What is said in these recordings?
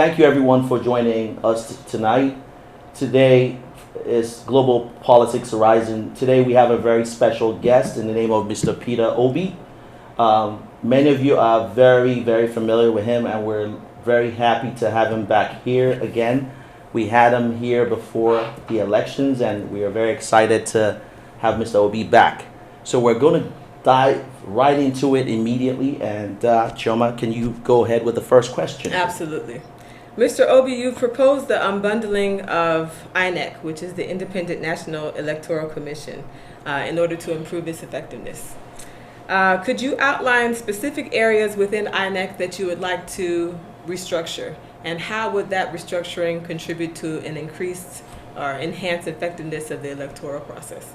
thank you everyone for joining us tonight. Today is Global Politics Horizon. Today we have a very special guest in the name of Mr. Peter Obi. Many of you are very, very familiar with him, and we're very happy to have him back here again. We had him here before the elections, and we are very excited to have Mr. Obi back. So we're going to dive right into it immediately. And Chioma, can you go ahead with the first question? Absolutely. Mr. Obi, you've proposed the unbundling of INEC, which is the Independent National Electoral Commission, in order to improve its effectiveness. Could you outline specific areas within INEC that you would like to restructure, and how would that restructuring contribute to an increased or enhanced effectiveness of the electoral process?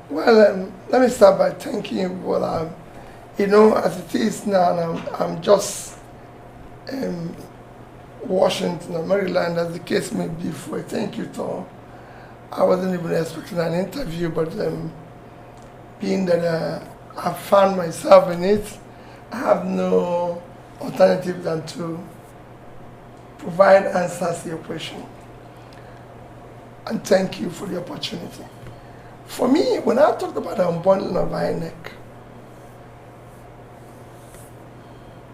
Well, let me start by thanking you. Well, as it is now, I'm just in Washington or Maryland, as the case may be, for a thank you tour. I wasn't even expecting an interview, but being that I found myself in it, I have no alternative than to provide answers to your question. And thank you for the opportunity. For me, when I talked about the unbundling of INEC,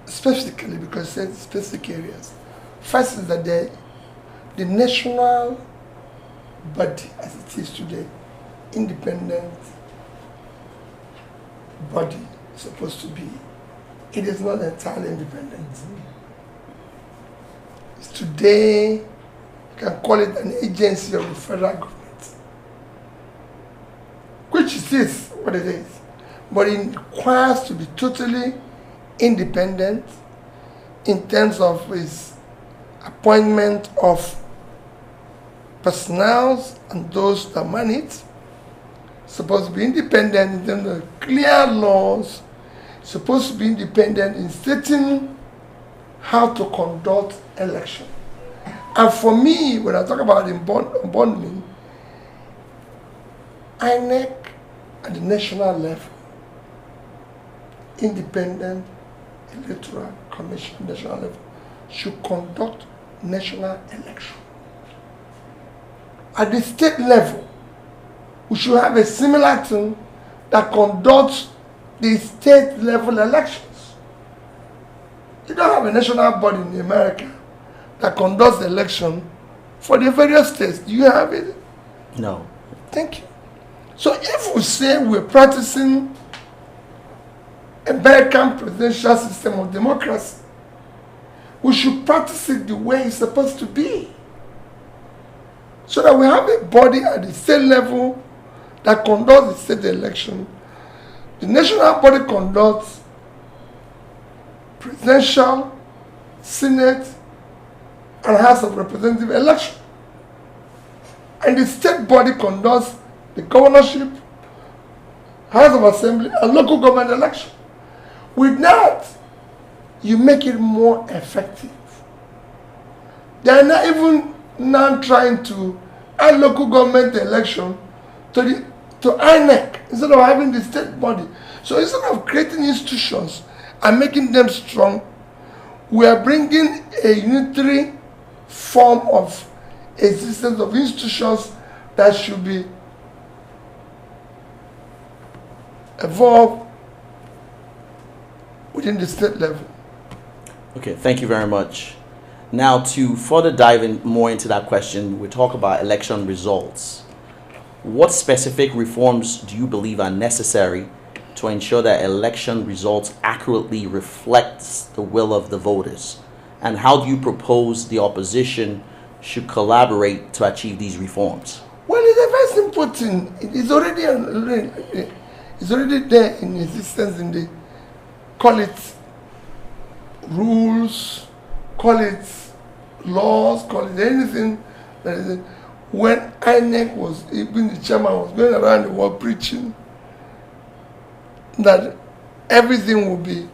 specifically because it's specific areas, first is that the national body, as it is today, independent body, is supposed to be, it is not entirely independent. It's today, you can call it an agency of the federal government, which it is what it is, but it requires to be totally independent in terms of its appointment of personnel and those that man it. Supposed to be independent in terms of clear laws, supposed to be independent in stating how to conduct election. And for me, when I talk about unbundling, INEC at the national level, independent electoral commission national level, should conduct national election. At the state level, we should have a similar thing that conducts the state level elections. You don't have a national body in America that conducts the election for the various states. Do you have it? No. Thank you. So if we say we're practicing American presidential system of democracy, we should practice it the way it's supposed to be. So that we have a body at the state level that conducts the state election. The national body conducts presidential, Senate, and House of Representatives election. And the state body conducts the governorship, House of Assembly, and local government election. With that, you make it more effective. They are not even now trying to add local government election to INEC instead of having the state body. So instead of creating institutions and making them strong, we are bringing a unitary form of existence of institutions that should be evolved within the state level. Okay, thank you very much. Now, to further dive in more into that question, we talk about election results. What specific reforms do you believe are necessary to ensure that election results accurately reflects the will of the voters? And how do you propose the opposition should collaborate to achieve these reforms? Well, it's a very simple thing. It's already there in existence in the, call it rules, call it laws, call it anything that is. When INEC was, even the chairman was going around the world preaching that everything will be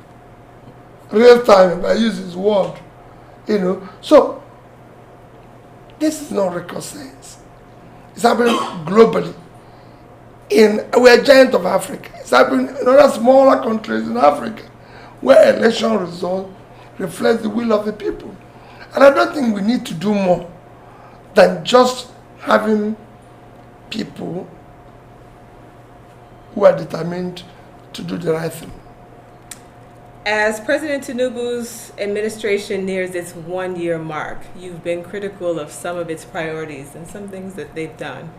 real time, if I use his word, So, this is not record science. It's happening globally. We're a giant of Africa. It's happening in other smaller countries in Africa where election results reflects the will of the people. And I don't think we need to do more than just having people who are determined to do the right thing. As President Tinubu's administration nears its 1-year mark, you've been critical of some of its priorities and some things that they've done.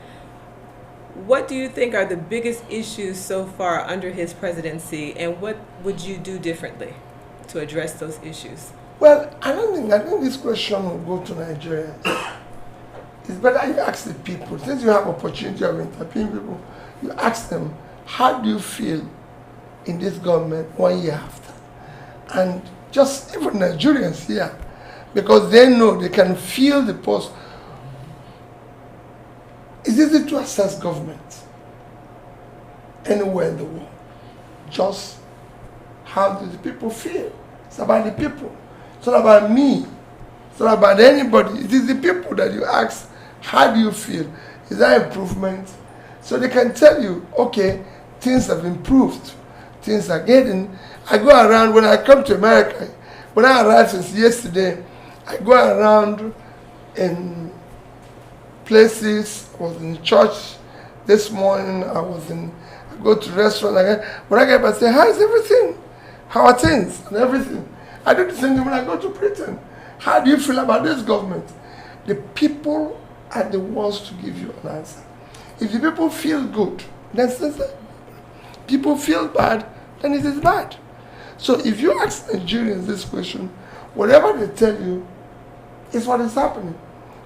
What do you think are the biggest issues so far under his presidency, and what would you do differently to address those issues? Well, I think this question will go to Nigerians. It's better you ask the people. Since you have opportunity of interviewing people, you ask them, how do you feel in this government 1 year after? And just even Nigerians here, because they know they can feel the pulse. It's easy to assess government anywhere in the world. Just how do the people feel? It's about the people. It's not about me. It's not about anybody. It is the people that you ask, how do you feel? Is there improvement? So they can tell you, okay, things have improved. Things are getting. I go around, when I come to America, when I arrived since yesterday, I go around in places. I was in church this morning. I go to restaurant again. When I get back, I say, how is everything? How are things and everything? I do the same thing when I go to Britain. How do you feel about this government? The people are the ones to give you an answer. If the people feel good, then it's good. People feel bad, then it is bad. So if you ask Nigerians this question, whatever they tell you is what is happening.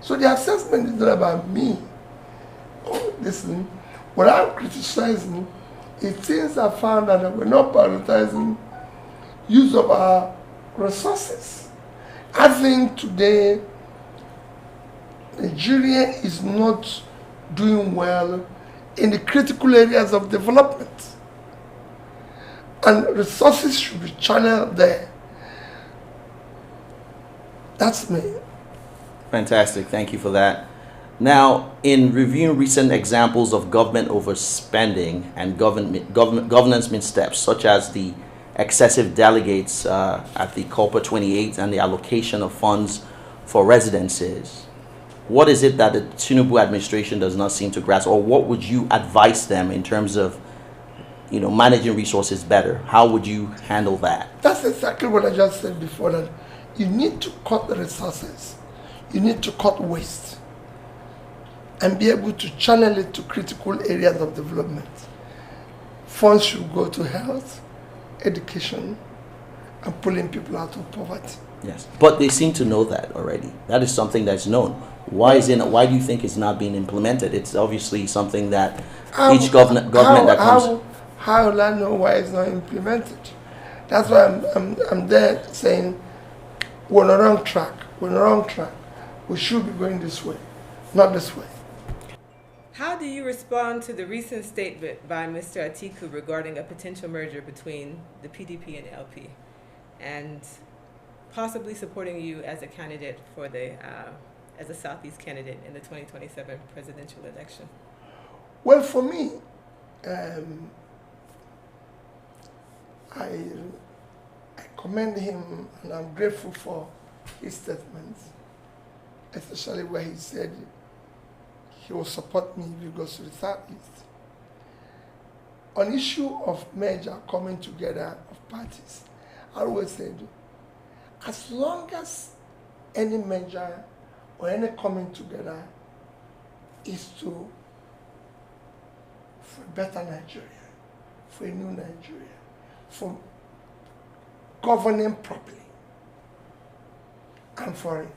So the assessment is not about me. Oh, listen, what I'm criticizing is things I found that we're not prioritizing use of our resources. I think today Nigeria is not doing well in the critical areas of development. And resources should be channeled there. That's me. Fantastic. Thank you for that. Now, in reviewing recent examples of government overspending and governance missteps, such as the excessive delegates at the Corporate 28 and the allocation of funds for residences, what is it that the Tinubu administration does not seem to grasp, or what would you advise them in terms of, managing resources better? How would you handle that? That's exactly what I just said before, that you need to cut the resources. You need to cut waste and be able to channel it to critical areas of development. Funds should go to health, education, and pulling people out of poverty. Yes, but they seem to know that already. That is something that's known. Why do you think it's not being implemented? It's obviously something that each government that comes. How will I know why it's not implemented? That's why I'm there saying we're on the wrong track. We're on the wrong track. We should be going this way, not this way. How do you respond to the recent statement by Mr. Atiku regarding a potential merger between the PDP and LP, and possibly supporting you as a candidate for as a Southeast candidate in the 2027 presidential election? Well, for me, I commend him, and I'm grateful for his statements, especially where he said he will support me if he goes to the Southeast. On issue of merger, coming together of parties, I always said, as long as any merger or any coming together is for a better Nigeria, for a new Nigeria, for governing properly, I'm for it.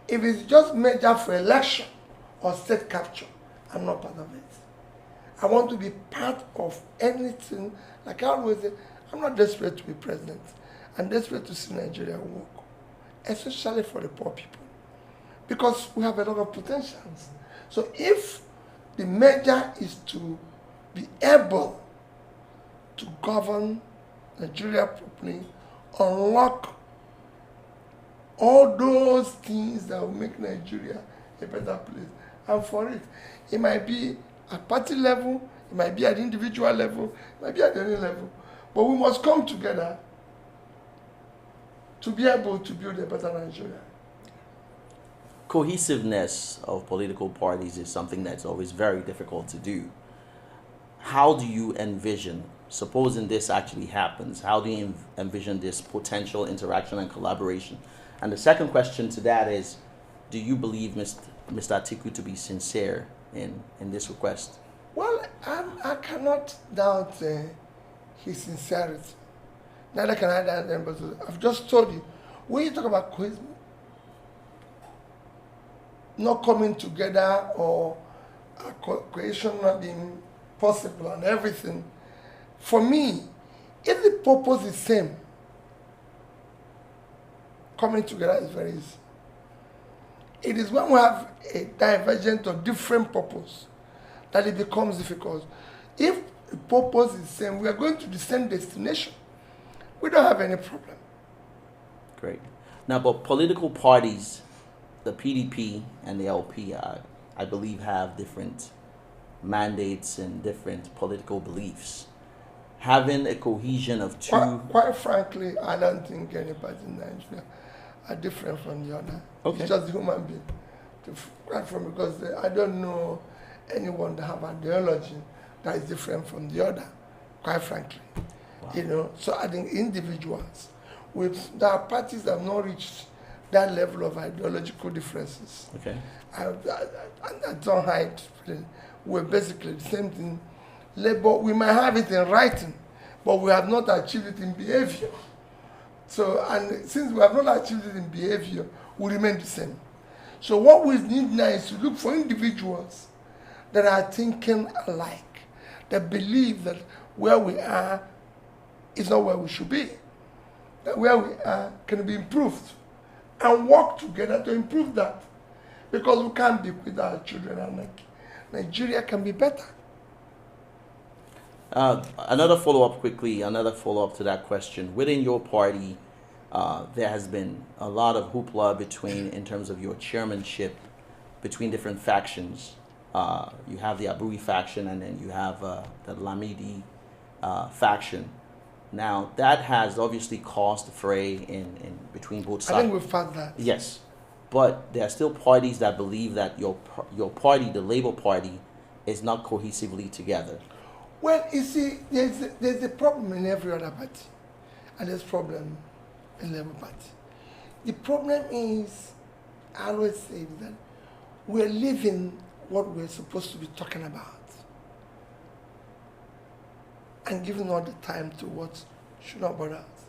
If it's just merger for election or state capture, I'm not part of it. I want to be part of anything. Like I always say, I'm not desperate to be president. I'm desperate to see Nigeria work, especially for the poor people, because we have a lot of potentials. So if the merger is to be able to govern Nigeria properly, unlock all those things that will make Nigeria a better place, I'm for it. It might be at party level, it might be at individual level, it might be at any level. But we must come together to be able to build a better Nigeria. Cohesiveness of political parties is something that's always very difficult to do. How do you envision, supposing this actually happens, how do you envision this potential interaction and collaboration? And the second question to that is, do you believe Mr. Atiku to be sincere in this request? Well, I cannot doubt his sincerity. Neither can I doubt him, but I've just told you, when you talk about cohesion, not coming together or cohesion not being possible and everything, for me, if the purpose is same, coming together is very easy. It is when we have a divergent or different purpose that it becomes difficult. If the purpose is the same, we are going to the same destination. We don't have any problem. Great. Now, but political parties, the PDP and the LP, I believe, have different mandates and different political beliefs. Having a cohesion of two... Quite frankly, I don't think any party in Nigeria are different from the other. Okay. It's just human being. Because I don't know anyone that have ideology that is different from the other, quite frankly. Wow. You know, so I think individuals, there are parties that have not reached that level of ideological differences. Okay. I don't hide. We're basically the same thing. Labor, we might have it in writing, but we have not achieved it in behavior. So, and since we have not achieved it in behavior, we remain the same. So what we need now is to look for individuals that are thinking alike, that believe that where we are is not where we should be, that where we are can be improved, and work together to improve that. Because we can't be with our children, and Nigeria can be better. Another follow-up to that question. Within your party, there has been a lot of hoopla in terms of your chairmanship, between different factions. You have the Aburi faction, and then you have the Lamidi faction. Now, that has obviously caused a fray in between both sides. I think we've found that. Yes. But there are still parties that believe that your party, the Labour Party, is not cohesively together. Well, you see, there's a problem in every other party, and there's a problem in the Labour Party. The problem is, I always say that we're living what we're supposed to be talking about and giving all the time to what should not bother us.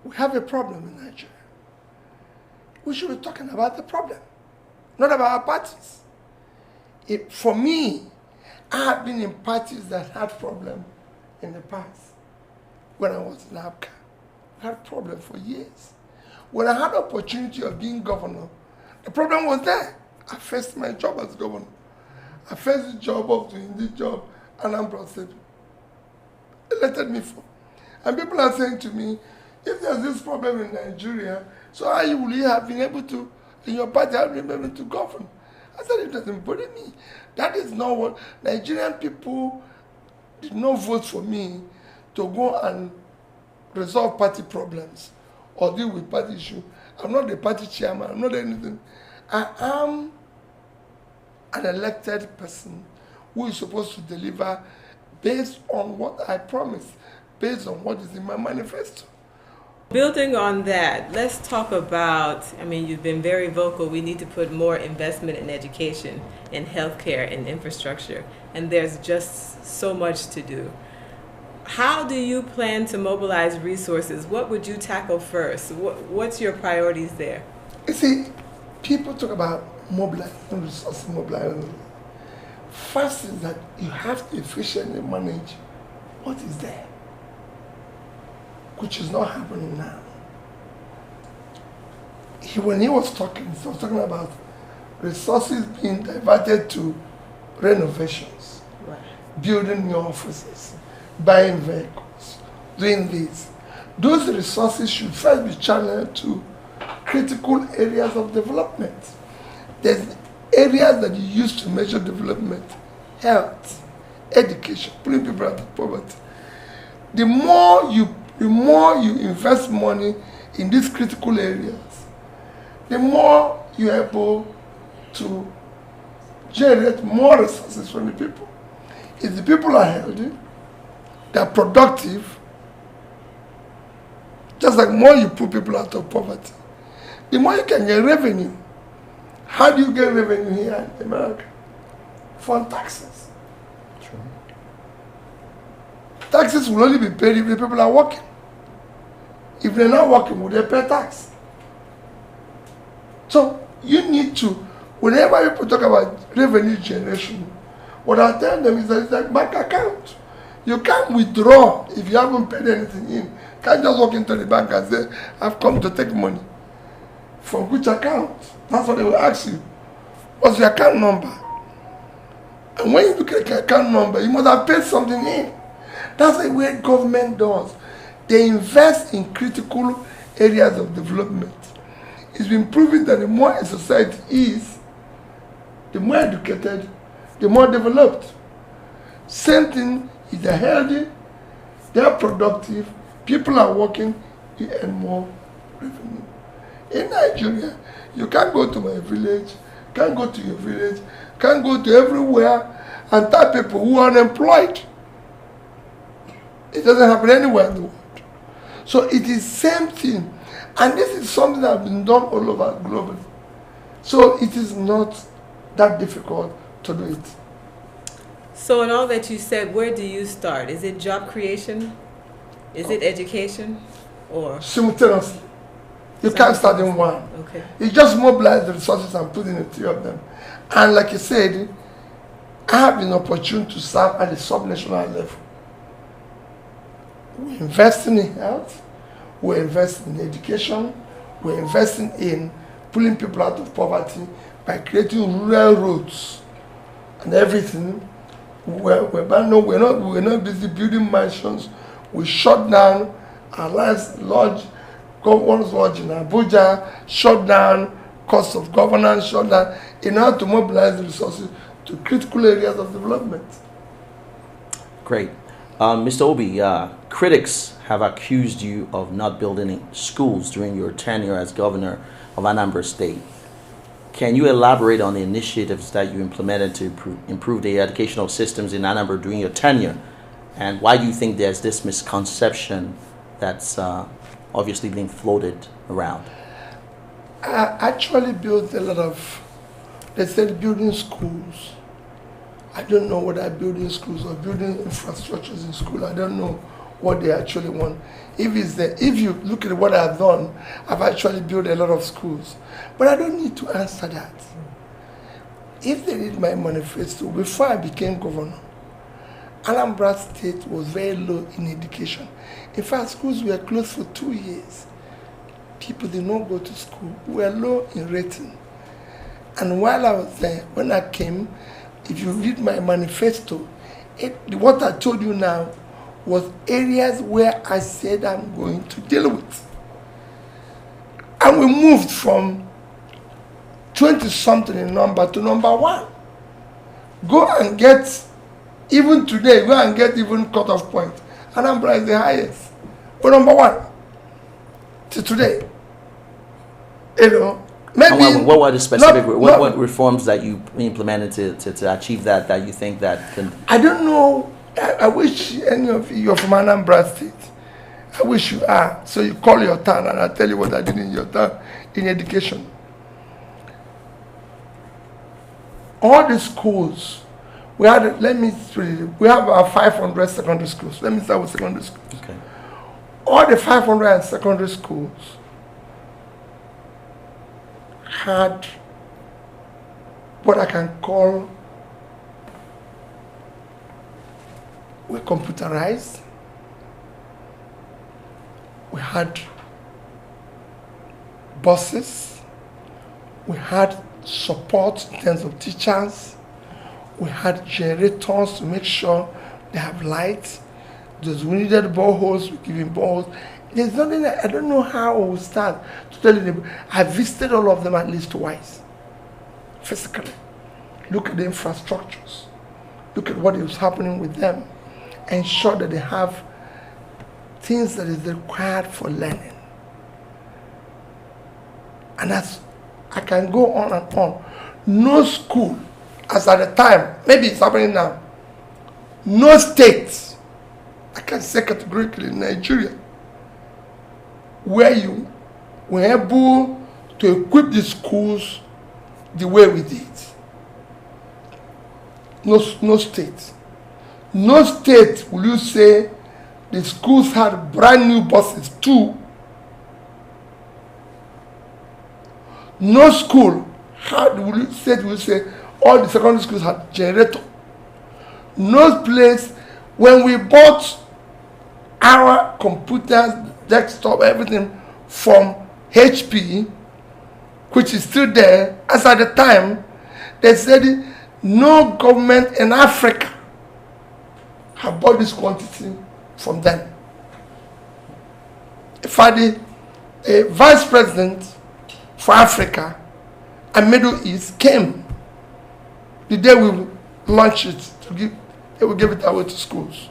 We have a problem in Nigeria. We should be talking about the problem, not about our parties. For me, I have been in parties that had problems in the past. When I was in APCA, I had problems for years. When I had the opportunity of being governor, the problem was there. I faced my job as governor. I faced the job of doing the job Anambra State elected me for. And people are saying to me, if there's this problem in Nigeria, so how will you have been able to, in your party, have been able to govern? I said, it doesn't bother me. That is not what Nigerian people did not vote for me to go and resolve party problems or deal with party issues. I'm not the party chairman, I'm not anything. I am an elected person who is supposed to deliver based on what I promised, based on what is in my manifesto. Building on that, let's talk about, you've been very vocal, we need to put more investment in education, in healthcare, and infrastructure, and there's just so much to do. How do you plan to mobilize resources? What would you tackle first? What's your priorities there? You see, people talk about mobilizing resources, mobilizing. First is that you have to efficiently manage what is there, which is not happening now. When he was talking about resources being diverted to renovations, right, building new offices, buying vehicles, doing this. Those resources should first be channeled to critical areas of development. There's areas that you use to measure development: health, education, putting people out of poverty. The more you the more you invest money in these critical areas, the more you're able to generate more resources from the people. If the people are healthy, they're productive, just like more you put people out of poverty, the more you can get revenue. How do you get revenue here in America? From taxes. True. Taxes will only be paid if the people are working. If they're not working, will they pay tax? So you need to, whenever people talk about revenue generation, what I tell them is that it's like bank account. You can't withdraw if you haven't paid anything in. You can't just walk into the bank and say, I've come to take money. From which account? That's what they will ask you. What's your account number? And when you look at your account number, you must have paid something in. That's the way government does. They invest in critical areas of development. It's been proven that the more a society is, the more educated, the more developed. Same thing, if they're healthy, they're productive, people are working, you earn more revenue. In Nigeria, you can't go to my village, can't go to your village, can't go to everywhere and tell people who are unemployed. It doesn't happen anywhere in the world. So it is same thing. And this is something that has been done all over globally. So it is not that difficult to do it. So in all that you said, where do you start? Is it job creation? Is it education? Or simultaneously. You can't start in one. Okay. You just mobilize the resources and put in the three of them. And like you said, I have been opportune to serve at the subnational level. We're investing in health, we're investing in education, we're investing in pulling people out of poverty by creating rural roads and everything. We're not busy building mansions. We shut down our last lodge, governor's lodge in Abuja, shut down cost of governance, shut down in order to mobilize the resources to critical areas of development. Great. Mr. Obi, critics have accused you of not building schools during your tenure as governor of Anambra State. Can you elaborate on the initiatives that you implemented to improve the educational systems in Anambra during your tenure? And why do you think there's this misconception that's obviously being floated around? I actually built a lot of, they said building schools. I don't know whether building schools or building infrastructures in school. I don't know what they actually want. If you look at what I've done, I've actually built a lot of schools. But I don't need to answer that. If they read my manifesto, before I became governor, Anambra State was very low in education. In fact, schools were closed for 2 years. People did not go to school. We were low in rating. And while I was there, when I came, if you read my manifesto, what I told you now was areas where I said I'm going to deal with. And we moved from 20-something in number to number 1. Go and get, even today, go and get even cutoff point. Anambra is the highest. We're number 1 to today. You know, maybe what were the specific, what reforms that you implemented to achieve that you think that can... I don't know. I wish any of you are from Anambra State. I wish you are. So you call your town and I'll tell you what I did in your town in education. All the schools, we have about 500 secondary schools. Let me start with secondary schools. Okay. All the 500 secondary schools had what I can call, were computerized. We had buses. We had support in terms of teachers. We had generators to make sure they have lights. Those who needed boreholes, we give them boreholes. There's nothing, I don't know how we will start to tell you. I visited all of them at least twice, physically. Look at the infrastructures. Look at what is happening with them. Ensure that they have things that is required for learning. And that's, I can go on and on. No school, as at the time, maybe it's happening now, no state, I can say categorically in Nigeria, where you were able to equip the schools the way we did. No state. No state will you say the schools had brand new buses too. No school had, will you say all the secondary schools had generator. No place, when we bought our computers, desktop, everything from HP, which is still there, as at the time, they said no government in Africa have bought this quantity from them. In fact, the vice president for Africa and Middle East came the day we launched it to give, they will give it away to schools.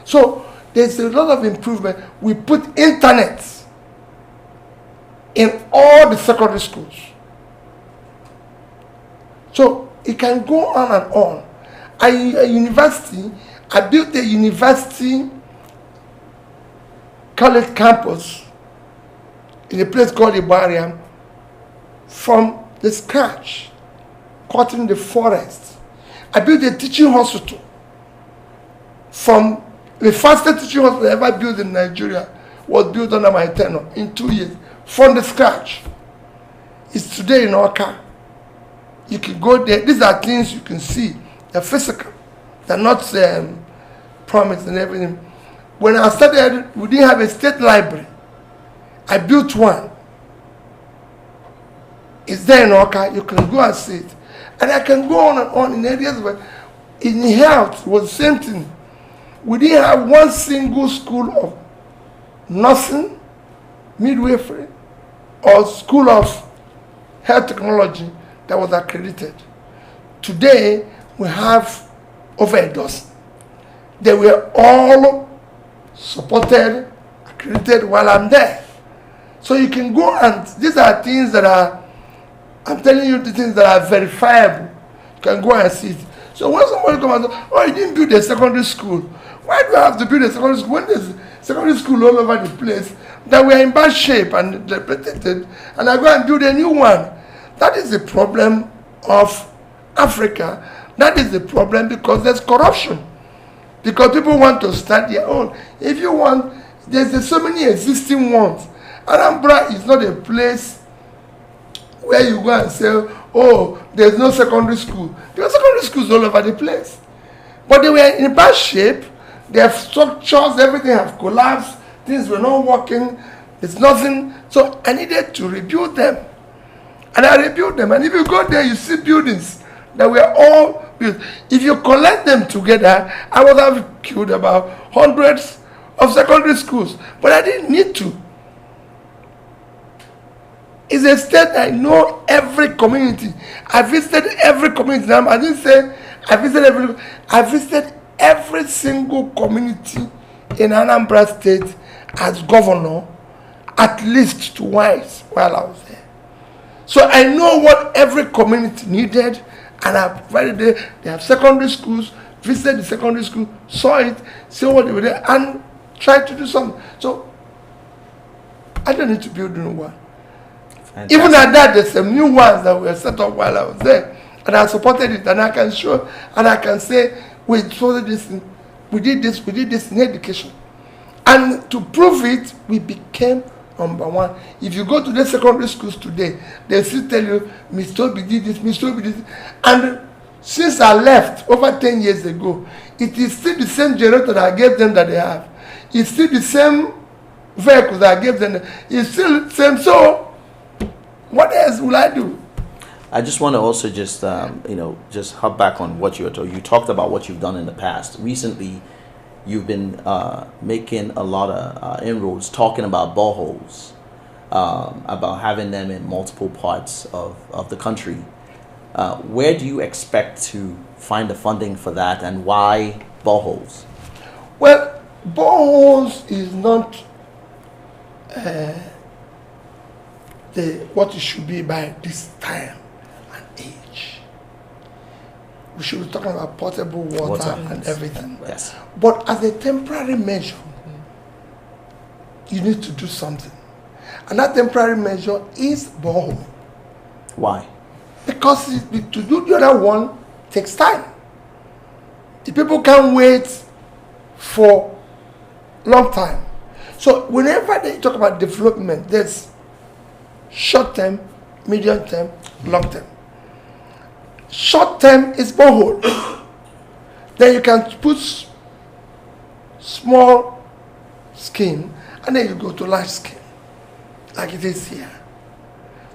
So there's a lot of improvement. We put internet in all the secondary schools. So it can go on and on. A university, I built a university college campus in a place called Buhari from the scratch, cutting the forest. I built a teaching hospital from the fastest teaching hospital ever built in Nigeria was built under my tenure in 2 years from the scratch. It's today in Oka. You can go there. These are things you can see. They're physical. They're not promised and everything. When I started, we didn't have a state library. I built one. It's there in Oka. You can go and see it. And I can go on and on in areas where in health was the same thing. We didn't have one single school of nursing, midwifery, or school of health technology that was accredited. Today, we have over a dozen. They were all supported, accredited while I'm there. So you can go and, these are things that are, I'm telling you the things that are verifiable. You can go and see it. So when somebody comes and says, oh, you didn't build a secondary school. Why do I have to build a secondary school when there's secondary school all over the place that we are in bad shape and depleted, and I go and build a new one? That is the problem of Africa. That is the problem because there's corruption. Because people want to start their own. If you want, there's so many existing ones. Anambra is not a place where you go and say, oh, there's no secondary school. There are secondary schools all over the place. But they were in bad shape. Their structures, everything have collapsed. Things were not working. There's nothing. So I needed to rebuild them. And I rebuilt them. And if you go there, you see buildings that were all built. If you collect them together, I would have killed about hundreds of secondary schools. But I didn't need to. It's a state I know every community. I visited every community. I didn't say I visited every. I visited every single community in Anambra State as governor at least twice while I was there. So I know what every community needed, and I provided it. They have secondary schools, visited the secondary school, saw it, saw what they were there, and tried to do something. So I don't need to build a new one. Fantastic. Even at that, there's some new ones that were set up while I was there, and I supported it, and I can show, and I can say, we did this in education. And to prove it, we became number one. If you go to the secondary schools today, they still tell you, Mr. Obi did this, Mr. Obi did this. And since I left over 10 years ago, it is still the same generator that I gave them that they have. It's still the same vehicles that I gave them. It's still the same. So, what else will I do? I just want to also just, just hop back on what you talked about what you've done in the past. Recently, you've been making a lot of inroads, talking about boreholes, about having them in multiple parts of the country. Where do you expect to find the funding for that, and why boreholes? Well, boreholes is not what it should be by this time and age. We should be talking about potable water and everything. Yes. But as a temporary measure, you need to do something. And that temporary measure is borehole. Why? Because to do the other one takes time. The people can't wait for long time. So whenever they talk about development, there's short term, medium term, long term. Short term is borehole. Then you can put small scheme and then you go to large scheme, like it is here.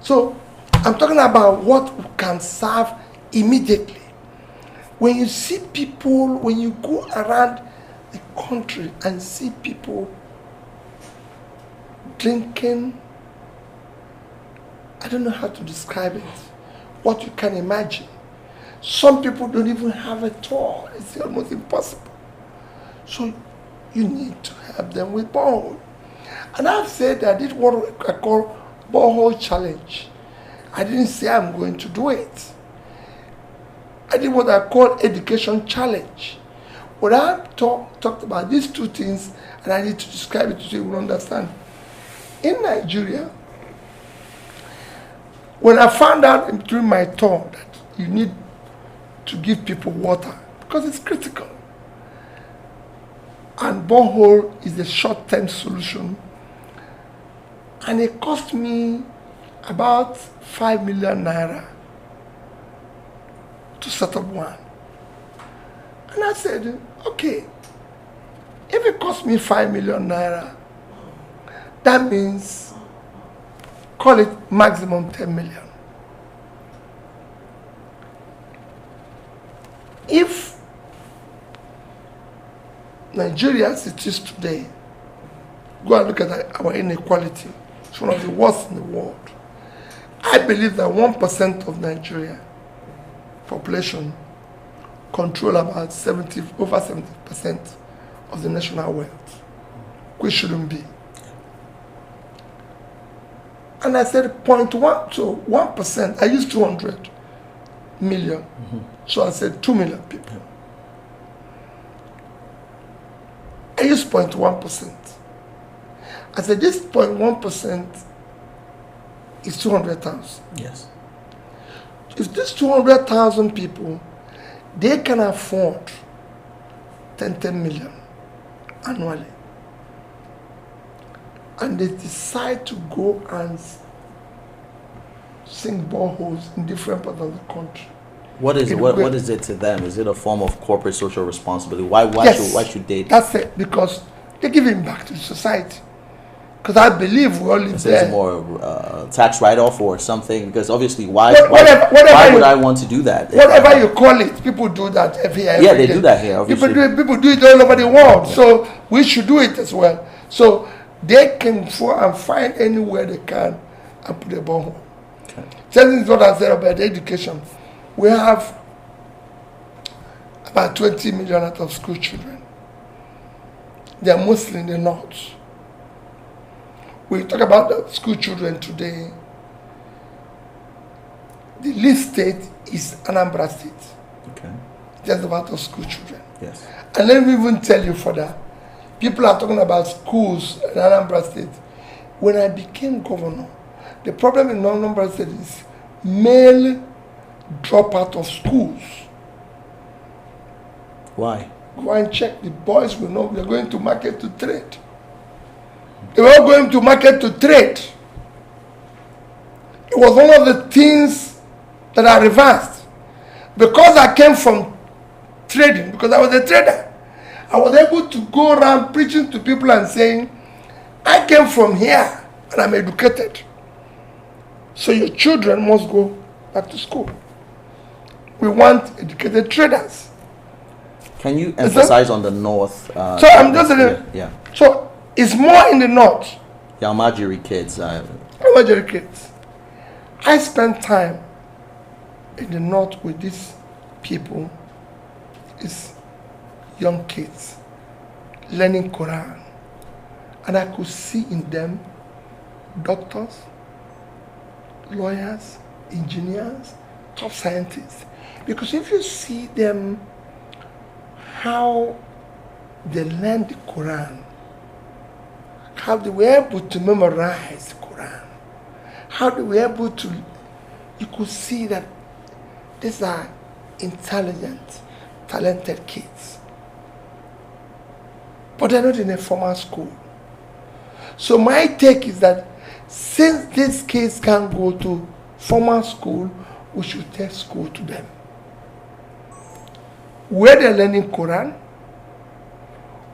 So I'm talking about what can serve immediately. When you see people, when you go around the country and see people drinking, I don't know how to describe it, what you can imagine. Some people don't even have a toilet. It's almost impossible. So you need to help them with borehole. And I've said I did what I call borehole challenge. I didn't say I'm going to do it. I did what I call education challenge. When I talked about these two things, and I need to describe it so you will understand. In Nigeria, when I found out during my tour that you need to give people water, because it's critical, and borehole is a short-term solution, and it cost me about 5 million naira to set up one. And I said, okay, if it cost me 5 million naira, that means call it maximum 10 million. If Nigeria as it is today, go and look at our inequality, it's one of the worst in the world. I believe that 1% of Nigeria population control about over 70% of the national wealth, which shouldn't be. And I said 0.1 to 1%. I used 200 million. So I said 2 million people. I used 0.1%. I said this 0.1% is 200,000. Yes. If these 200,000 people, they can afford 10 million annually, and they decide to go and sink boreholes in different parts of the country. What is it? What is it to them? Is it a form of corporate social responsibility? Why should they? That's it, because they're giving back to the society. Because I believe we all live there. Is it more tax write-off or something? Because obviously, why would I want to do that? Whatever you call it, people do that every year. Yeah, they do that here. Obviously. People do it all over the world. So we should do it as well. So they can go and find anywhere they can and put a borehole. Okay. Same is what I said about education. We have about 20 million out of school children. They are mostly in the north. We talk about the school children today. The least state is Anambra State. Okay. Just about the school children. Yes. And let me even tell you further. People are talking about schools in Anambra State. When I became governor, the problem in Anambra State is male drop out of schools. Why? Go and check. The boys will know we are going to market to trade. They were all going to market to trade. It was one of the things that I reversed. Because I came from trading, because I was a trader, I was able to go around preaching to people and saying, I came from here and I'm educated. So your children must go back to school. We want educated traders. Can you emphasize on the north? So I'm just saying, yeah. So it's more in the north. The Almajiri kids. Almajiri kids. I spent time in the north with these people, these young kids, learning Quran. And I could see in them doctors, lawyers, engineers, top scientists. Because if you see them, how they learned the Quran, how they were able to memorize the Quran, how they were able to, you could see that these are intelligent, talented kids. But they're not in a formal school. So my take is that since these kids can't go to formal school, we should take school to them. Where they're learning Quran,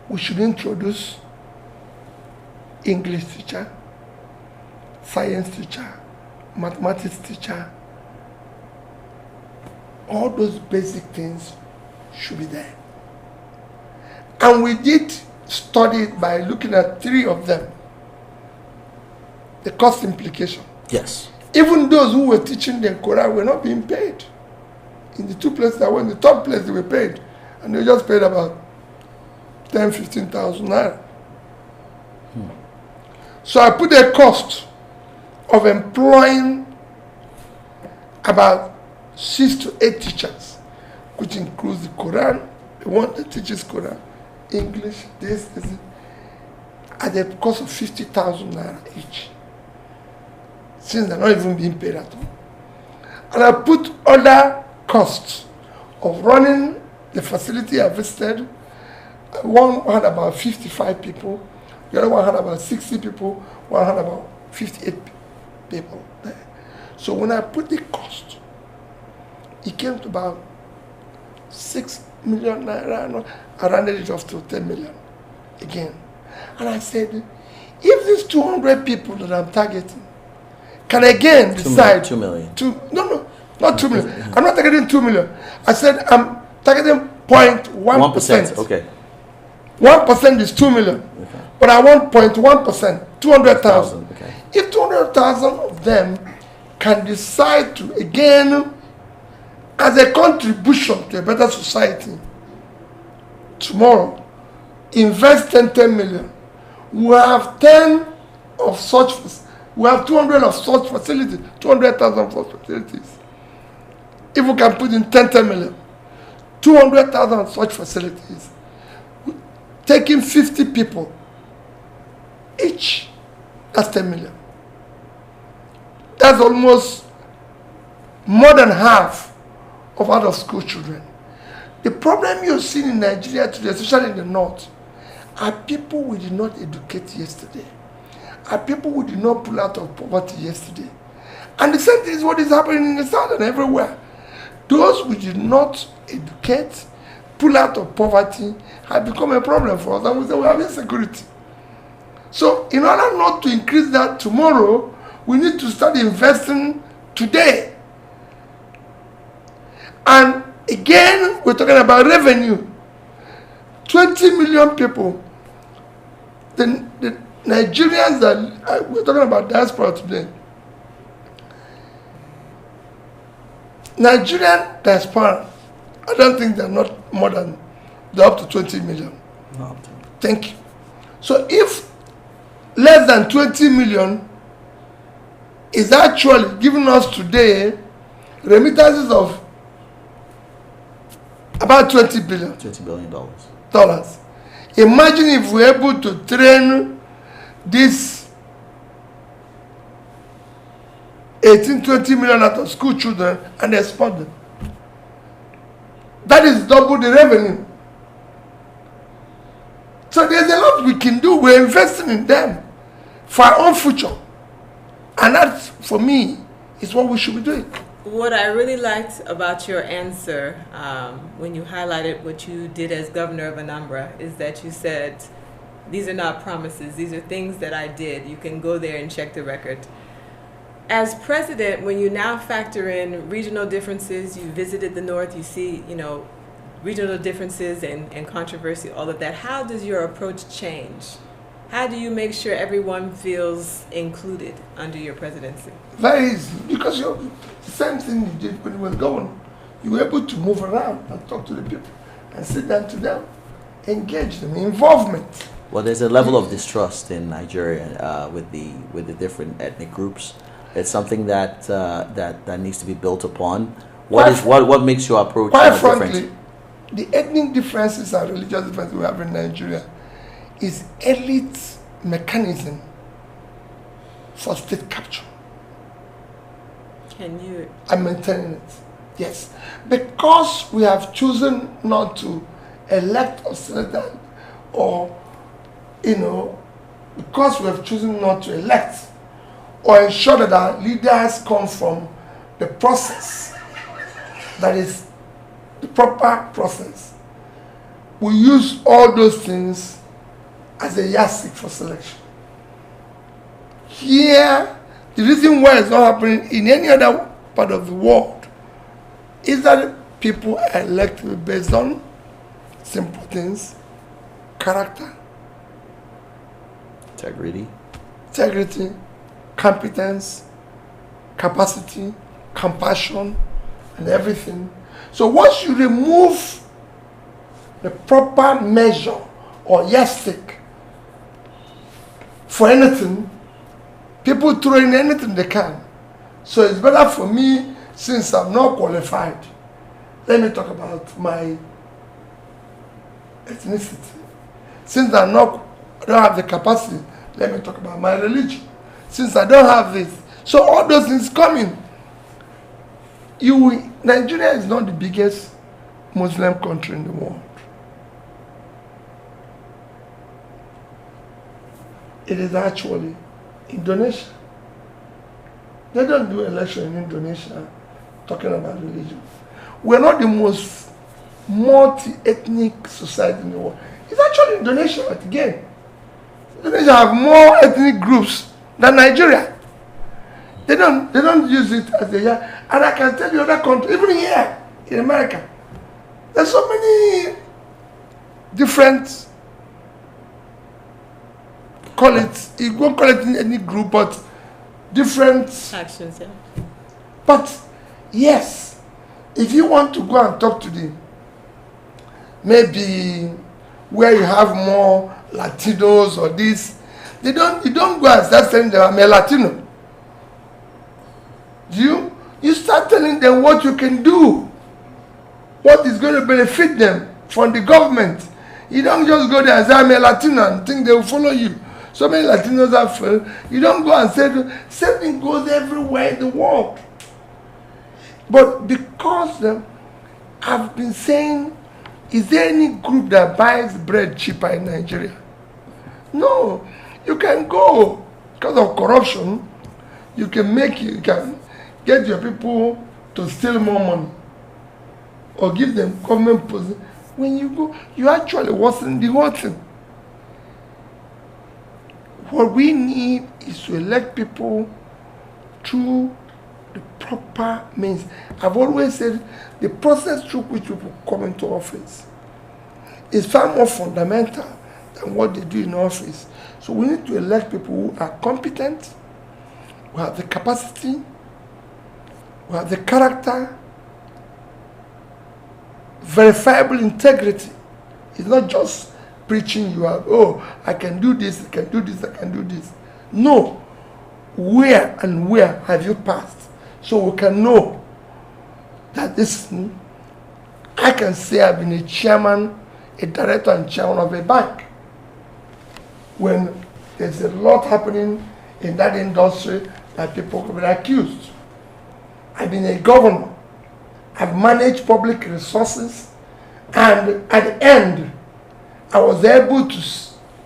we should introduce English teacher, science teacher, mathematics teacher. All those basic things should be there. And we did study it by looking at 3 of them. The cost implication. Yes. Even those who were teaching the Quran were not being paid. In the 2 places I went, the top place they were paid. And they just paid about 10,000, 15,000 naira. So I put a cost of employing about 6 to 8 teachers, which includes the Quran, the one that teaches Quran, English, this, at the cost of 50,000 naira each. Since they're not even being paid at all. And I put other costs of running the facility I visited. One had about 55 people, the other one had about 60 people, one had about 58 people there. So when I put the cost, it came to about 6 million naira. I rounded it off to 10 million again. And I said, if these 200 people that I'm targeting can again decide 2 million. No, not 2 million. I'm not targeting 2 million. I said I'm targeting 0.1%. Okay. 1% is 2 million. Okay. But I want 0.1%, 200,000. Okay. If 200,000 of them can decide to again, as a contribution to a better society, tomorrow, invest 10 million. We have 10 of such, we have 200 of such facilities, 200,000 of such facilities. If we can put in 10 million, 200,000 of such facilities, taking 50 people each, that's 10 million. That's almost more than half of out-of-school children. The problem you're seeing in Nigeria today, especially in the north, are people we did not educate yesterday, are people who did not pull out of poverty yesterday. And the same thing is what is happening in the south and everywhere. Those we did not educate, pull out of poverty, have become a problem for us, and we say we have insecurity. So in order not to increase that tomorrow, we need to start investing today. And again, we're talking about revenue. 20 million people. The Nigerians that we're talking about diaspora today. Nigerian diaspora, I don't think they're not more than, they're up to 20 million. No. Thank you. So if less than 20 million is actually giving us today remittances of about 20 billion. $20 billion. Dollars. Imagine if we're able to train these 18, 20 million out of school children and export them. That is double the revenue. So there's a lot we can do. We're investing in them for our own future. And that, for me, is what we should be doing. What I really liked about your answer when you highlighted what you did as governor of Anambra is that you said, these are not promises, these are things that I did. You can go there and check the record. As president, when you now factor in regional differences, you visited the North, you see, regional differences and controversy, all of that, how does your approach change? How do you make sure everyone feels included under your presidency? Very easy, because the same thing you did when you were governor. You were able to move around and talk to the people and sit down to them engagement, involvement. Well, there's a level of distrust in Nigeria with the different ethnic groups. It's something that that needs to be built upon. What makes your approach quite different? frankly, the ethnic differences and religious differences we have in Nigeria is elite mechanism for state capture. Can you? I'm maintaining it. Yes. Because we have chosen not to elect or select them, or, because we have chosen not to elect or ensure that our leaders come from the process, that is the proper process, we use all those things as a yardstick for selection. Here, the reason why it's not happening in any other part of the world is that people are elected based on simple things: character, integrity, competence, capacity, compassion, and everything. So once you remove the proper measure or yardstick for anything, people throw in anything they can. So it's better for me, since I'm not qualified, let me talk about my ethnicity. Since I don't have the capacity, let me talk about my religion. Since I don't have this, so all those things coming. Nigeria is not the biggest Muslim country in the world. It is actually Indonesia. They don't do election in Indonesia talking about religion. We're not the most multi-ethnic society in the world. It's actually Indonesia, but again, Indonesia have more ethnic groups than Nigeria. They don't use it as a, and I can tell you other countries, even here in America, there's so many different, you won't call it any group, but different Actions, yeah. But yes, if you want to go and talk to them, maybe where you have more Latinos or this, you don't go and start telling them I'm a Latino. You start telling them what you can do, what is going to benefit them from the government. You don't just go there and say I'm a Latino and think they will follow you. So many Latinos have failed. You don't go and say, same thing goes everywhere in the world. But because I've been saying, is there any group that buys bread cheaper in Nigeria? No. You can go, because of corruption, you can get your people to steal more money or give them government position. When you go, you actually worsen the whole thing. What we need is to elect people through the proper means. I've always said the process through which people come into office is far more fundamental than what they do in office. So we need to elect people who are competent, who have the capacity, who have the character, verifiable integrity. It's not just preaching you have, oh, I can do this, I can do this, I can do this. No. Where and where have you passed? So we can know that this, I can say I've been a chairman, a director and chairman of a bank. When there's a lot happening in that industry that people can be accused. I've been a governor. I've managed public resources, and at the end, I was able to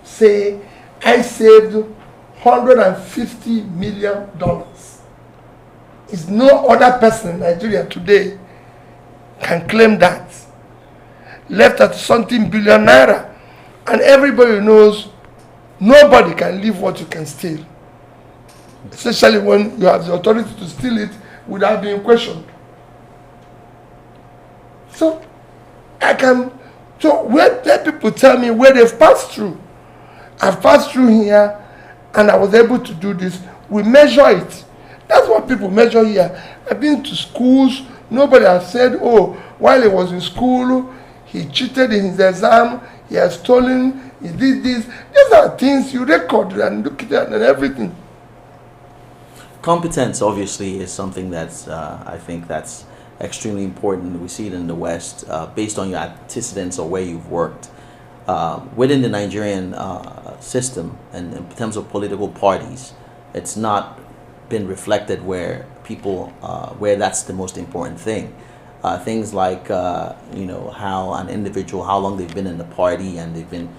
say I saved $150 million. It's no other person in Nigeria today can claim that. Left at something billion naira. And everybody knows nobody can leave what you can steal. Especially when you have the authority to steal it without being questioned. So let people tell me where they've passed through. I've passed through here and I was able to do this. We measure it. That's what people measure here. I've been to schools. Nobody has said, oh, while he was in school, he cheated in his exam, he has stolen, he did this. These are things you record and look at and everything. Competence obviously is something that's I think that's extremely important. We see it in the West based on your antecedents or where you've worked. Within the Nigerian system and in terms of political parties, it's not been reflected where people where that's the most important thing. Things like how an individual, how long they've been in the party and they've been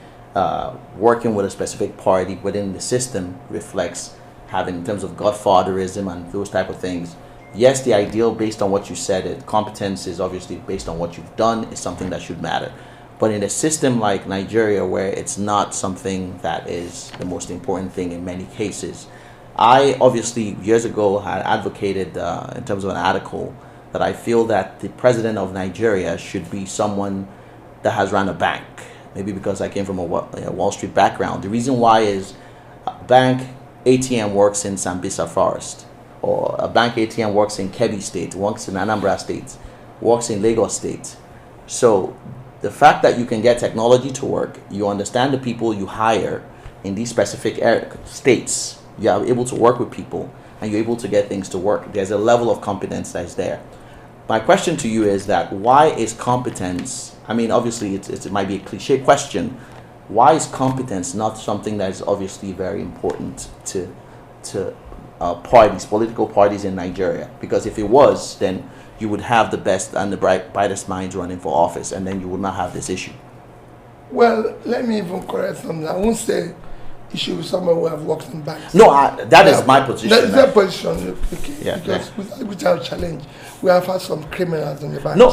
working with a specific party within the system reflects having in terms of godfatherism and those type of things. Yes, the ideal based on what you said, competence is obviously based on what you've done, is something that should matter. But in a system like Nigeria, where it's not something that is the most important thing in many cases, I obviously years ago had advocated in terms of an article that I feel that the president of Nigeria should be someone that has run a bank. Maybe because I came from a Wall Street background. The reason why is a bank ATM works in Sambisa Forest, or a bank ATM works in Kebbi State, works in Anambra State, works in Lagos State. So the fact that you can get technology to work, you understand the people you hire in these specific states, you are able to work with people, and you're able to get things to work. There's a level of competence that's there. My question to you is that why is competence, I mean, obviously it might be a cliche question, why is competence not something that is obviously very important to parties, political parties in Nigeria? Because if it was, then you would have the best and the brightest minds running for office, and then you would not have this issue. Well, let me even correct something. I won't say issue with someone who have worked in banks. No, that is my position. That's their position, okay, Yeah, because without challenge, we have had some criminals in the banks. No.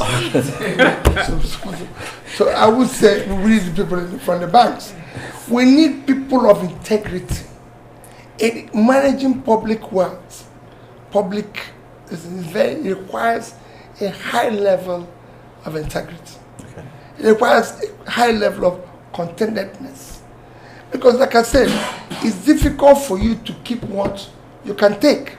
So I would say we need the people from the banks. We need people of integrity. Managing public wealth, it requires a high level of integrity. Okay. It requires a high level of contentedness. Because like I said, it's difficult for you to keep what you can take.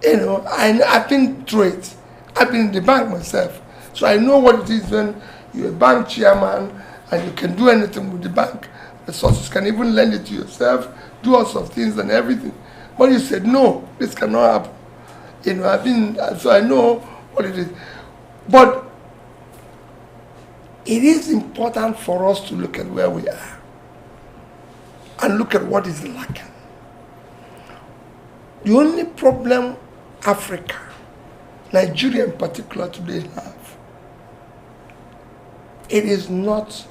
I've been through it. I've been in the bank myself. So I know what it is when you're a bank chairman and you can do anything with the bank. Resources can even lend it to yourself, do all sorts of things and everything. But you said, no, this cannot happen. So I know what it is. But it is important for us to look at where we are and look at what is lacking. The only problem Africa, Nigeria in particular today have, it is not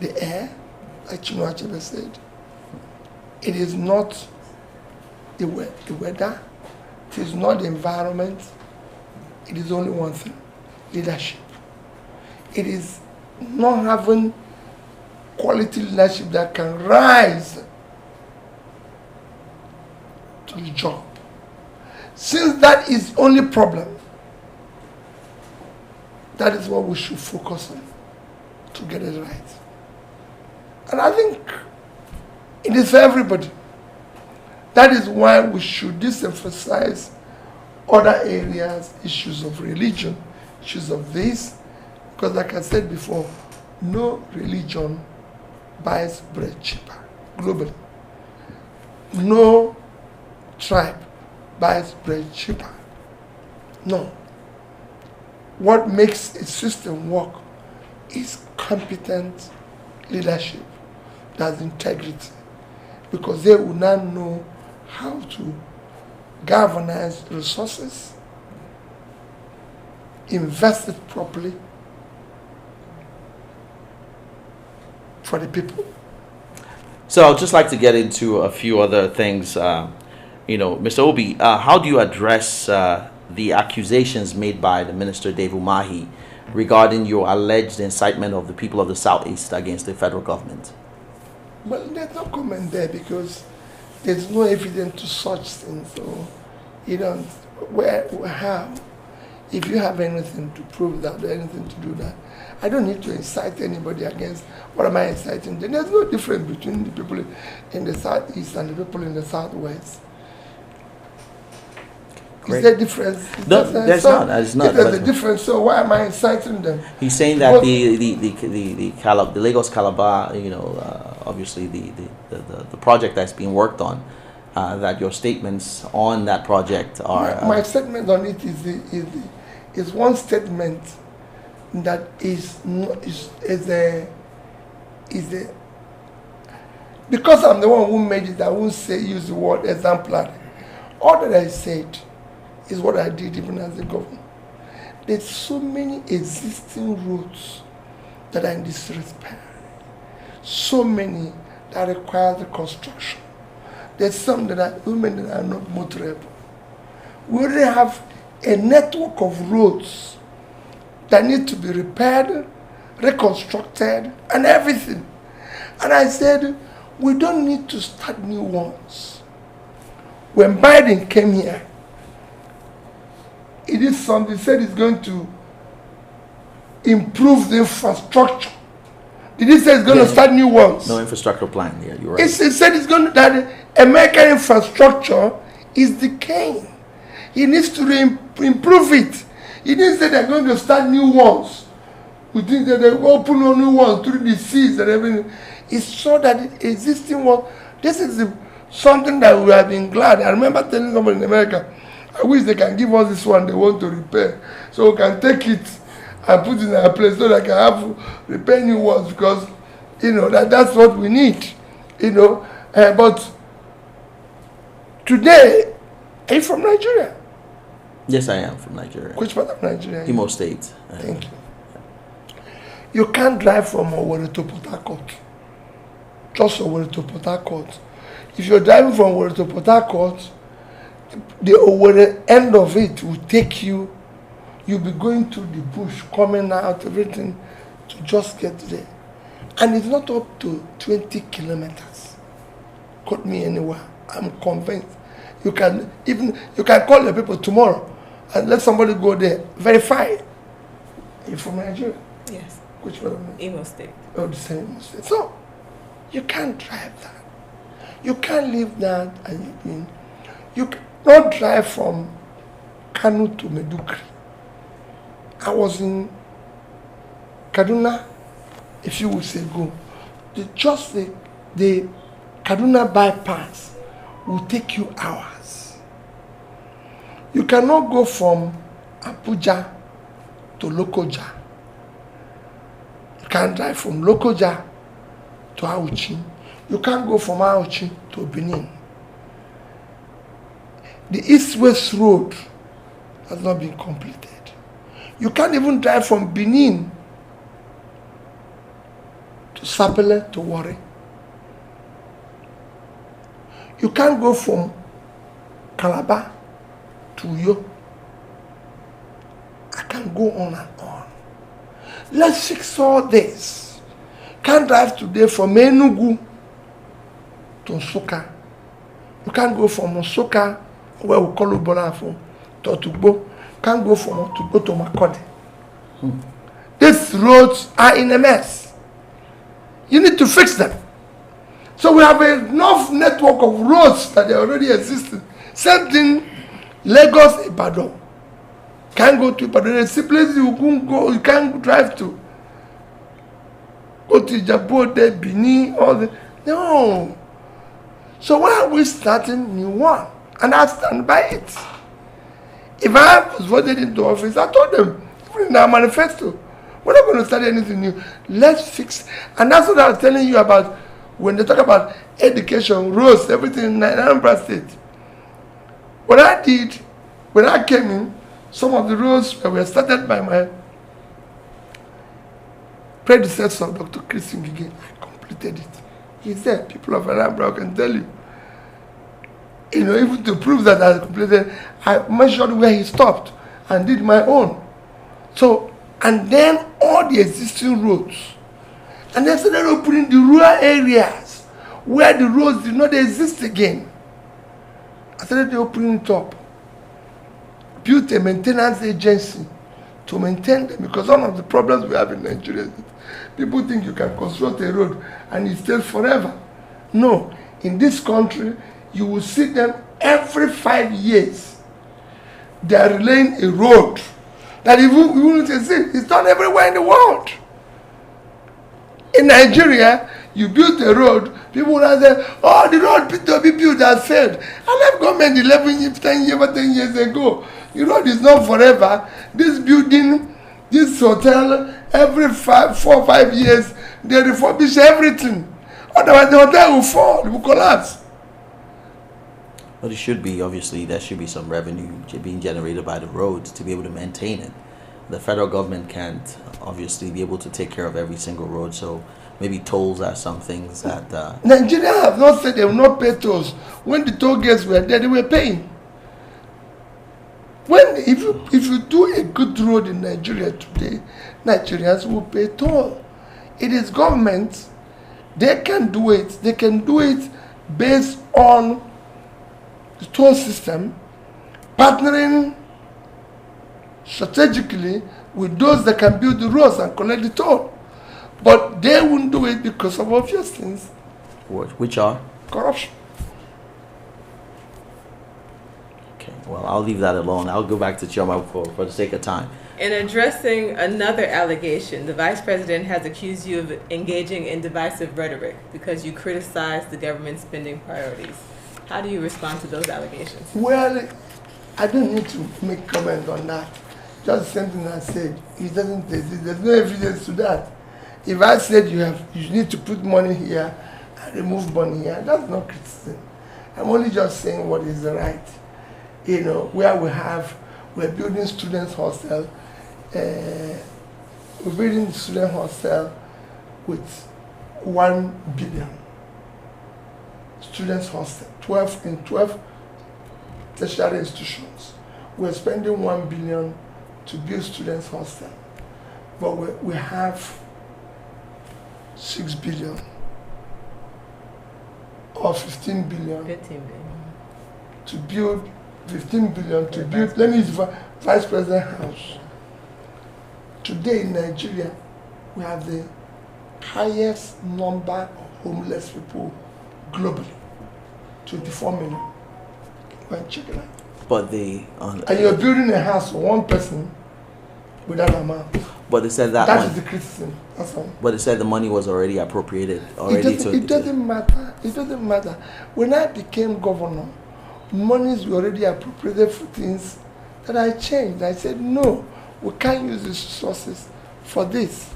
the air, like Chinua Achebe said. It is not the weather. It is not the environment. It is only one thing, leadership. It is not having quality leadership that can rise to the job. Since that is the only problem, that is what we should focus on to get it right. And I think it is for everybody. That is why we should disemphasize other areas, issues of religion, issues of this, because like I said before, no religion buys bread cheaper globally. No tribe buys bread cheaper. No. What makes a system work is competent leadership, that's integrity, because they will not know how to galvanize resources, invest it properly for the people. So I'd just like to get into a few other things. Mr. Obi, how do you address the accusations made by the Minister Dave Umahi regarding your alleged incitement of the people of the Southeast against the federal government? Well, there's no comment there because there's no evidence to such things. So, how? If you have anything to prove that or anything to do that, I don't need to incite anybody against what am I inciting. There's no difference between the people in the Southeast and the people in the Southwest. Is there a difference? No, there's not. There's not. If there's a difference, so why am I inciting them? He's saying that the Lagos Calabar, obviously the project that's being worked on, that your statements on that project are. My statement on it is one statement that is a because I'm the one who made it. I won't use the word exemplary. All that I said is what I did even as a governor. There's so many existing roads that are in disrepair. So many that require the construction. There's some that are women that are not motorable. We already have a network of roads that need to be repaired, reconstructed, and everything. And I said, we don't need to start new ones. When Biden came here, he did something, he said he's going to improve the infrastructure. Did he say he's going to start new ones? No infrastructure plan, yeah, you're right. He said he's going to, that American infrastructure is decaying. He needs to improve it. He didn't say they're going to start new ones. We think that they open new ones through the seas and everything. It's so that the existing one, this is something that we have been glad. I remember telling somebody in America, I wish they can give us this one they want to repair. So we can take it and put it in our place so that I can have repair new ones because, that's what we need, but today, are you from Nigeria? Yes, I am from Nigeria. Which part of Nigeria? Imo State. Thank you. You can't drive from Owerri to Port Harcourt. Just Owerri to Port Harcourt. If you're driving from Owerri to Port Harcourt, the Owerri end of it will take you. You'll be going through the bush, coming out, everything, to just get there. And it's not up to 20 kilometers. Quote me anywhere. I'm convinced. You can call the people tomorrow and let somebody go there, verify. Are you from Nigeria? Yes. Which part of Nigeria? Imo State. Oh, the same Imo State. So, you can't drive that. You can't leave that and you cannot drive from Kano to Medugri. I was in Kaduna a few weeks ago. The Kaduna bypass will take you hours. You cannot go from Abuja to Lokoja. You can't drive from Lokoja to Auchi. You can't go from Auchi to Benin. The east-west road has not been completed. You can't even drive from Benin to Sapele to Warri. You can't go from Calabar to Uyo. I can go on and on. Let's fix all this. Can't drive today from Enugu to Nsukka. You can't go from Nsukka, where we call Ubolafo, to Otugbo. Can't go from Otugbo to Makode. These roads are in a mess. You need to fix them. So we have enough network of roads that are already existing. Same thing, Lagos, Ibadan. Can't go to Ibadan. There's places you can't drive to. Go to Ijabode, Benin, all the. No. So why are we starting new one? And I stand by it. If I was voted into office, I told them, even in our manifesto, we're not going to start anything new. Let's fix. And that's what I was telling you about when they talk about education, roads, everything in Anambra State. What I did, when I came in, some of the roads were started by my predecessor, Dr. Chris Ngige. I completed it. He's there. People of Anambra can tell you. Even to prove that I completed, I measured where he stopped and did my own. So, and then all the existing roads. And they started opening the rural areas where the roads did not exist again. I started opening it up. Built a maintenance agency to maintain them, because one of the problems we have in Nigeria is that people think you can construct a road and it stays forever. No. In this country, you will see them every 5 years. they are relaying a road that even it's not everywhere in the world. In Nigeria, you build a road, people will say, oh, the road to be built has failed. I left government 10 years ago. The road is not forever. This building, this hotel, every 4 or 5 years, they refurbish everything. Otherwise, the hotel will fall, it will collapse. But it should be, obviously, there should be some revenue being generated by the roads to be able to maintain it. The federal government can't, obviously, be able to take care of every single road, so maybe tolls are some things that... Nigeria have not said they will not pay tolls. When the toll gates were there, they were paying. If you do a good road in Nigeria today, Nigerians will pay toll. It is government, they can do it. They can do it based on the toll system, partnering strategically with those that can build the roads and collect the toll. But they won't do it because of obvious things. Which are? Corruption. Okay, well, I'll leave that alone. I'll go back to Chioma for the sake of time. In addressing another allegation, the Vice President has accused you of engaging in divisive rhetoric because you criticize the government's spending priorities. How do you respond to those allegations? Well, I don't need to make comment on that. Just the same thing I said. It doesn't. There's no evidence to that. If I said you need to put money here and remove money here, that's not criticism. I'm only just saying what is right. You know, where we're building students' hostel. We're building student hostel with 1 billion. Students' hostel, 12 tertiary institutions. We're spending 1 billion to build students' hostel, but we have 6 billion or 15 billion. 15 billion. To build 15 billion to build. Let me use Vice President House. Today in Nigeria, we have the highest number of homeless people globally. 24 million. Go and check it out. But they... and you're building a house for one person with that amount. But they said that is the criticism. That's all. But they said the money was already appropriated. It doesn't matter. It doesn't matter. When I became governor, monies were already appropriated for things that I changed. I said, no, we can't use these resources for this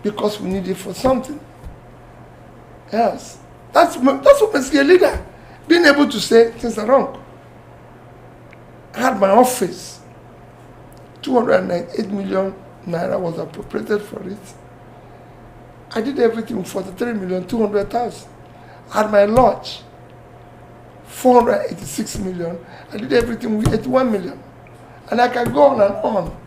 because we need it for something else. That's what makes you a leader. Being able to say things are wrong. I had my office. 298 million naira was appropriated for it. I did everything, 43,200,000. I had my lodge. 486 million. I did everything with 81 million. And I can go on and on.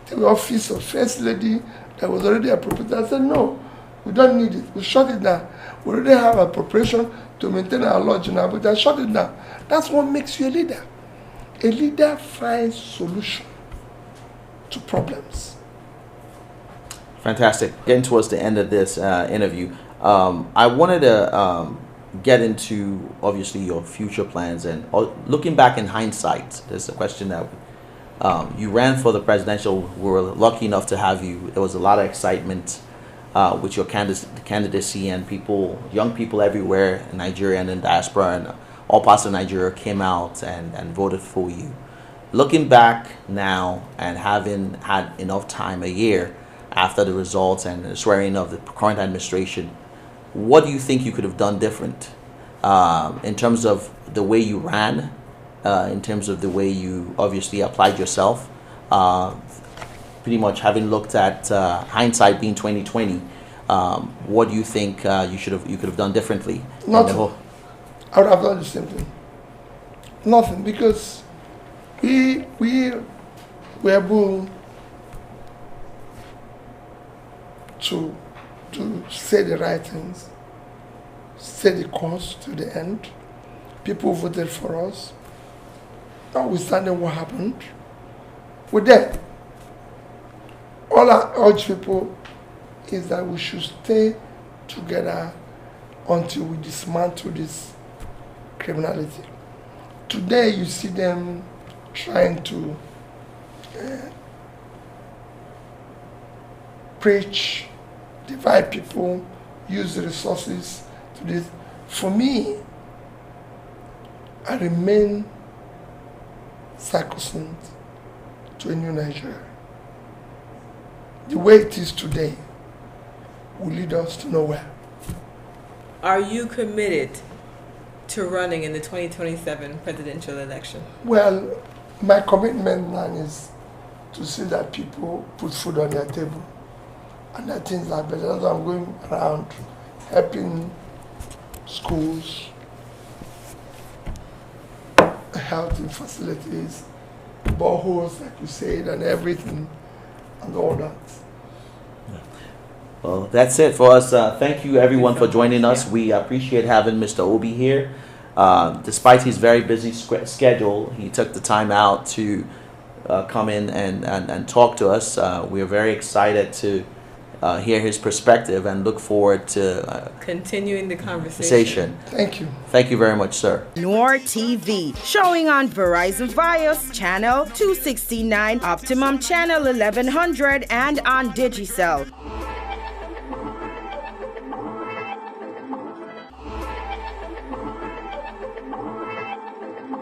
The office of First Lady that was already appropriated. I said, no, we don't need it. We shut it down. We already have appropriation to maintain our lodge now, but I shut it down. That's what makes you a leader. A leader finds solution to problems. Fantastic. Getting towards the end of this interview, I wanted to get into, obviously, your future plans. And looking back in hindsight, there's a question that you ran for the presidential. We were lucky enough to have you. There was a lot of excitement with your candidacy, and young people everywhere in Nigeria and in diaspora and all parts of Nigeria came out and voted for you. Looking back now and having had enough time, a year after the results and the swearing of the current administration, what do you think you could have done different in terms of the way you ran, in terms of the way you obviously applied yourself? Pretty much having looked at hindsight being 2020, what do you think you could have done differently? Nothing. I would have done the same thing. Nothing, because we were able to say the right things, say the course to the end. People voted for us. Notwithstanding what happened, we're there. All I urge people is that we should stay together until we dismantle this criminality. Today you see them trying to preach, divide people, use the resources to this. For me, I remain sacrosanct to a new Nigeria. The way it is today will lead us to nowhere. Are you committed to running in the 2027 presidential election? Well, my commitment now is to see that people put food on their table and that things are better. That's why I'm going around helping schools, health facilities, boreholes, like you said, and everything, and all that. Well, that's it for us. Thank you, everyone, for joining us. We appreciate having Mr. Obi here. Despite his very busy schedule, he took the time out to come in and talk to us. We are very excited to hear his perspective and look forward to continuing the conversation. Thank you. Thank you very much, sir. Noire TV, showing on Verizon Fios channel 269, Optimum channel 1100, and on Digicel.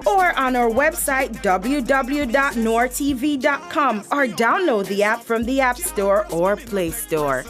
Or on our website www.noiretv.com, or download the app from the App Store or Play Store.